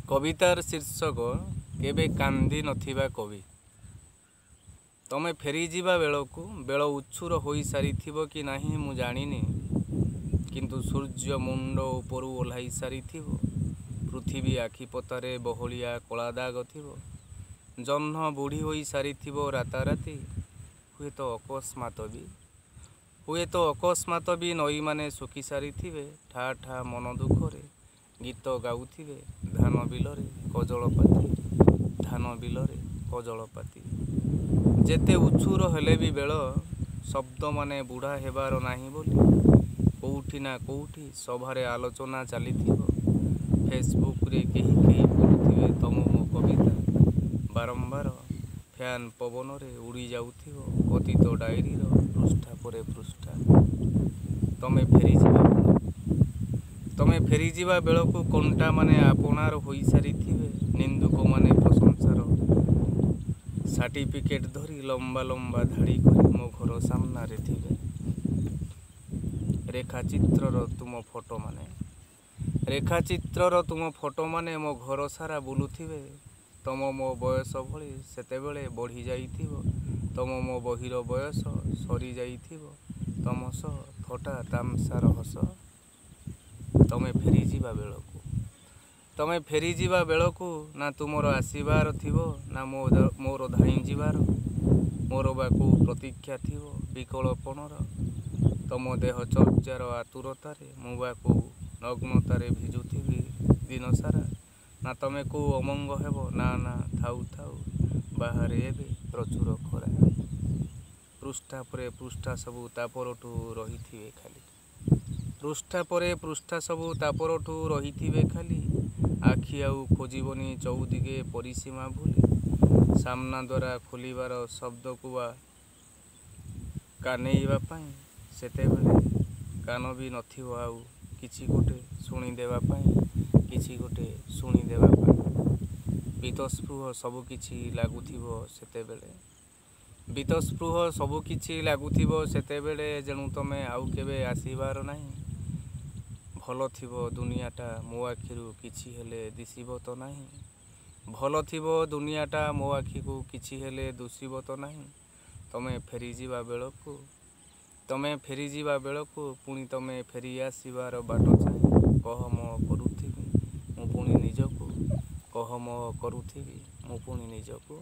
कवितार शीर्षक केबे कांदी नथिबा कवि। तमे फेरी जीवा बेलकु बेल उच्छुर होई सारिथिबो कि नाही मु जानिनी, किंतु सूर्य मुंड उपरु ओल्हाई सारिथिबो। पृथिवी आखिपतारे बहलिया कला दाग थिबो। जह्न बुढ़ी होई सारिथिबो राताराती। हुए तो अकस्मात भी नई माने सुखी सारिथिबे। ठा ठा मन दुखरे गीत गाउथिबे। धान बिलरे कजलपाती जेते उच्छुर हेले भी बेल शब्द माने बुढ़ा हेबार नाही बोली कोउठी ना कोउठी सभारे आलोचना चलीथिबो। फेसबुक रे केही केही पढुथिबे तम मो कविता। बारंबार फैन पवन रे उड़ी जाउथिबो अतीत डायरी रो पृष्ठा परे पृष्ठा। तमे फेरी जीवा बेलकु कंटा माने आपनार होई सारिथिबे। निंदुक माने प्रशंसार सर्टिफिकेट धरी लंबा लंबा धाड़ी करी मो घर सामना रे थिबे। रेखाचित्रर तुम फोटो माने मो घर सारा बुलुथिबे। तम मो बयस भली सेतेबेले बढ़ी जाइथिबो। तम मो बहिर बयस सरी जाइथिबो। तम सह थटा तामसार हस। तमे फेरी जीवा बेलकु ना तुमर आसीबार थिबो ना मोर धाई जीवार। मोर बाकु प्रतीक्षा थिबो विकलपणर। तम देह चर्चार आतुरतारे मु बाकु नग्नतारे भिजुथिबी दिन सारा। ना तमे को अमंग हेबो ना ना थाउ थाउ बाहर एबे प्रचुर खरा। पृष्ठा परे पृष्ठा सबु तापरठू रहिथिबे खाली। आखि आउ खोजिबनी चौदिगे परिसीमा भूली। सामना द्वारा खोलिबार शब्द कुआ कानेइबा पाई सेतेबेले कान भी नथिबो आउ किछि गोटे शुणी देबा पाई। बीतस्पृह सबु किछि लागुथिबो सेतेबेले जेणु तमे आउ केबे आसीबार नाही। भल थिबो दुनियाटा मो आखिरु किछि हेले दिसिबो तो नाही। किछि हेले दुसिबो तो नाही। तमे फेरी जीवा बेलकु पुणी तमे फेरी आसीबार बाट चाहि कह मो करुथिबी मु पुणी निजकु।